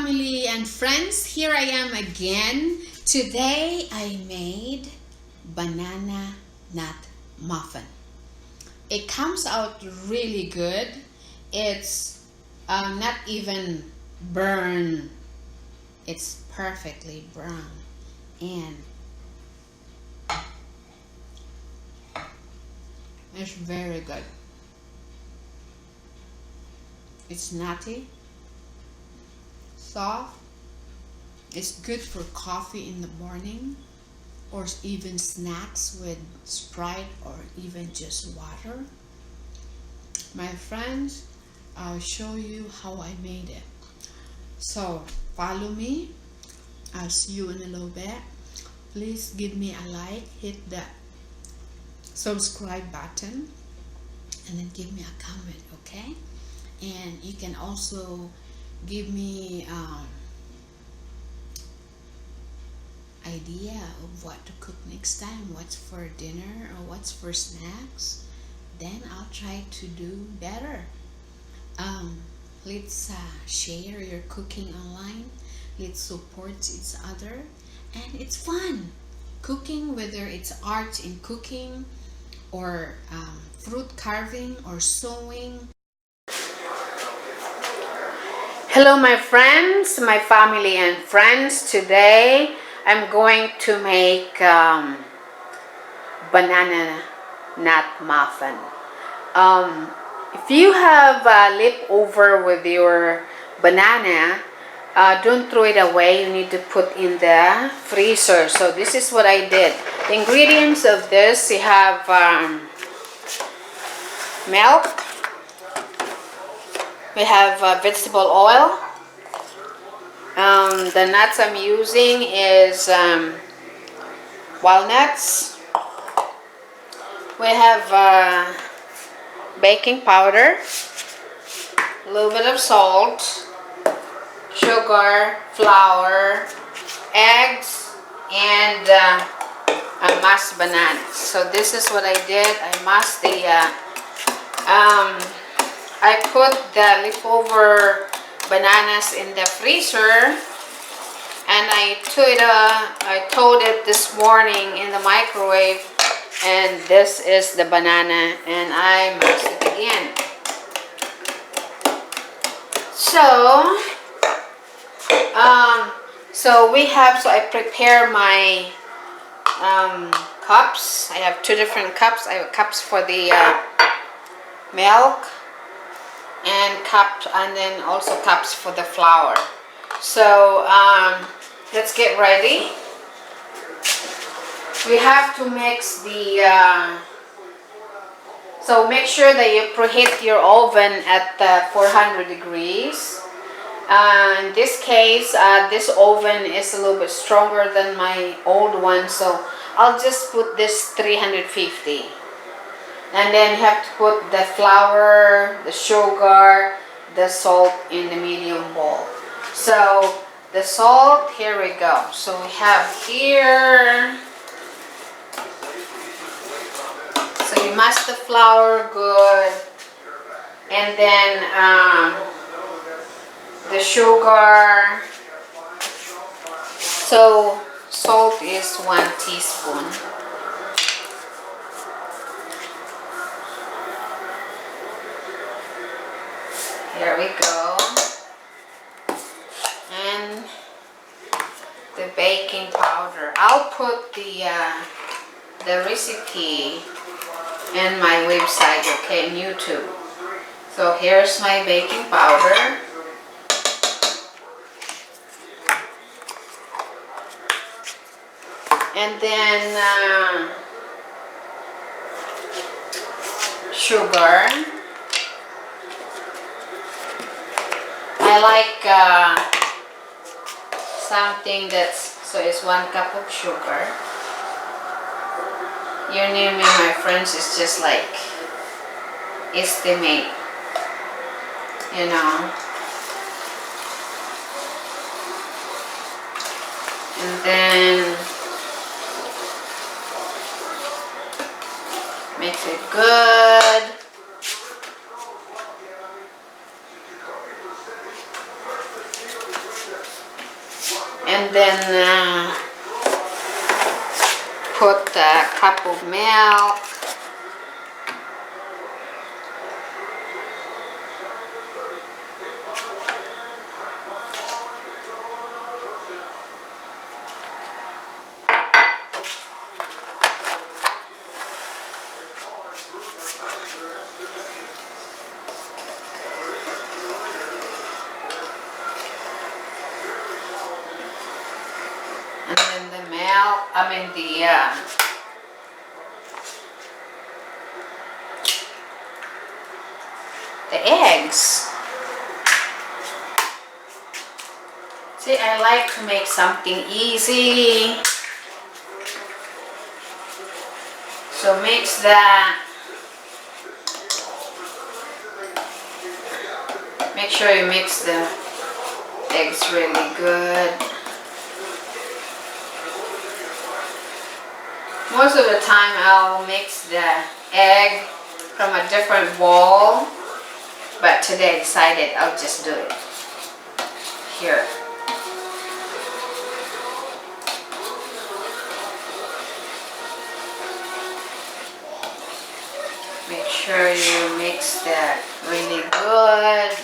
family and friends, here I am again. Today I made banana nut muffin. It comes out really good. It's not even burned. It's perfectly brown and it's very good. It's nutty, soft. It's good for coffee in the morning or even snacks with Sprite or even just water. My friends, I'll show you how I made it. So follow me. I'll see you in a little bit. Please give me a like, hit the subscribe button, and then give me a comment, okay? And you can also give me idea of what to cook next time, what's for dinner or what's for snacks. Then I'll try to do better. Let's share your cooking online. Let's support each other, and it's fun cooking, whether it's art in cooking or fruit carving or sewing. Hello my friends, my family and friends. Today I'm going to make banana nut muffin. If you have leftover with your banana, don't throw it away. You need to put in the freezer. So this is what I did. The ingredients of this, you have milk. We have vegetable oil. The nuts I'm using is walnuts. We have baking powder, a little bit of salt, sugar, flour, eggs, and I mashed bananas. So this is what I did. I mashed I put the leftover bananas in the freezer, and I thawed it this morning in the microwave, and this is the banana, and I mashed it again. So I prepare my cups. I have two different cups. I have cups for the milk and then also cups for the flour. So let's get ready. We have to mix the so make sure that you preheat your oven at 400 degrees. In this case, this oven is a little bit stronger than my old one, so I'll just put this 350. And then you have to put the flour, the sugar, the salt in the medium bowl. So the salt, here we go. So we have here, so you mash the flour good, and then the sugar. So salt is 1 teaspoon. Here we go. And the baking powder. I'll put the recipe in my website, okay, in YouTube. So here's my baking powder. And then sugar. I like something that's, so it's 1 cup of sugar. Your name, my friends, is just like estimate, you know. And then mix it good. then put a cup of milk. And then the milk, the eggs. See, I like to make something easy. So mix that. Make sure you mix the eggs really good. Most of the time I'll mix the egg from a different bowl, but today I decided I'll just do it here. Make sure you mix that really good.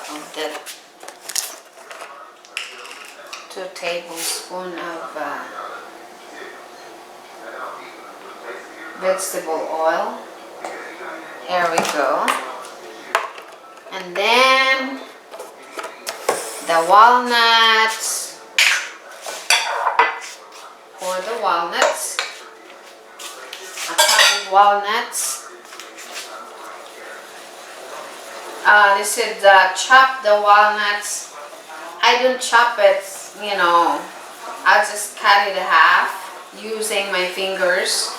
Of the 2 tablespoons of vegetable oil. Here we go. And then the walnuts. Pour the walnuts. A cup of walnuts. This is chop the walnuts. I don't chop it, I'll just cut it in half using my fingers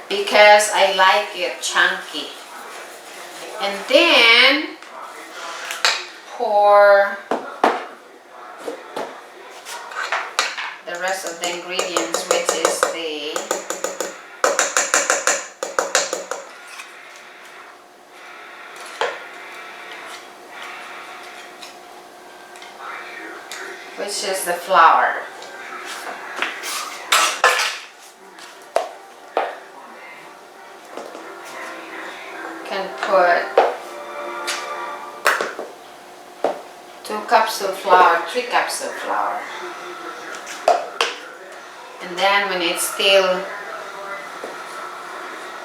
because I like it chunky. And then pour the rest of the ingredients, which is the flour. Can put 2 cups of flour, 3 cups of flour. And then when it's still,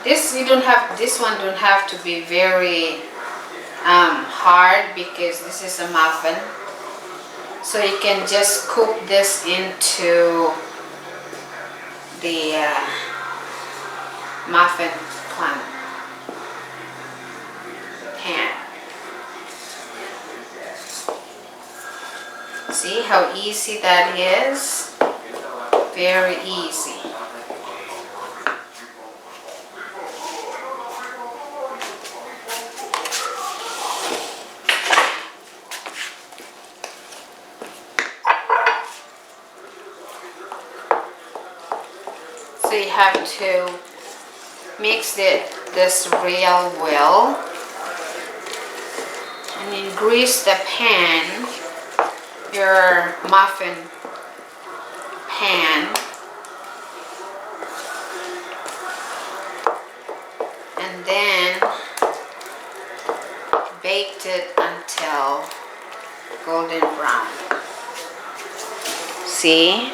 this one don't have to be very hard because this is a muffin. So you can just cook this into the muffin pan. See how easy that is? Very easy. So you have to mix this real well, and then grease the pan, your muffin pan, and then bake it until golden brown. See?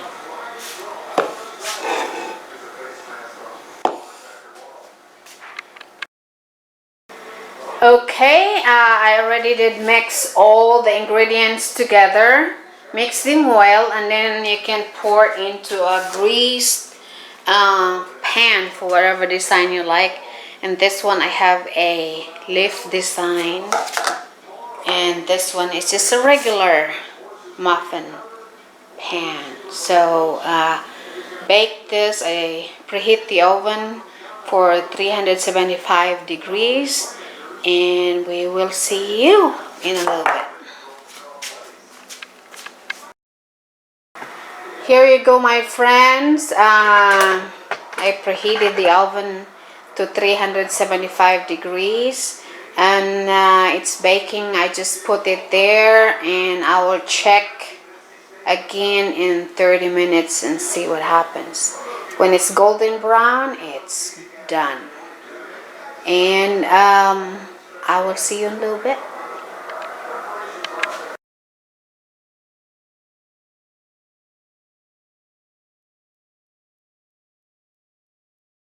Okay, I already did mix all the ingredients together. Mix them well, and then you can pour into a greased pan for whatever design you like. And this one I have a leaf design, and this one is just a regular muffin pan. So bake this, I preheat the oven for 375 degrees, and we will see you in a little bit. Here you go, my friends. I preheated the oven to 375 degrees, and it's baking. I just put it there, and I will check again in 30 minutes and see what happens. When it's golden brown, it's done. And I will see you in a little bit.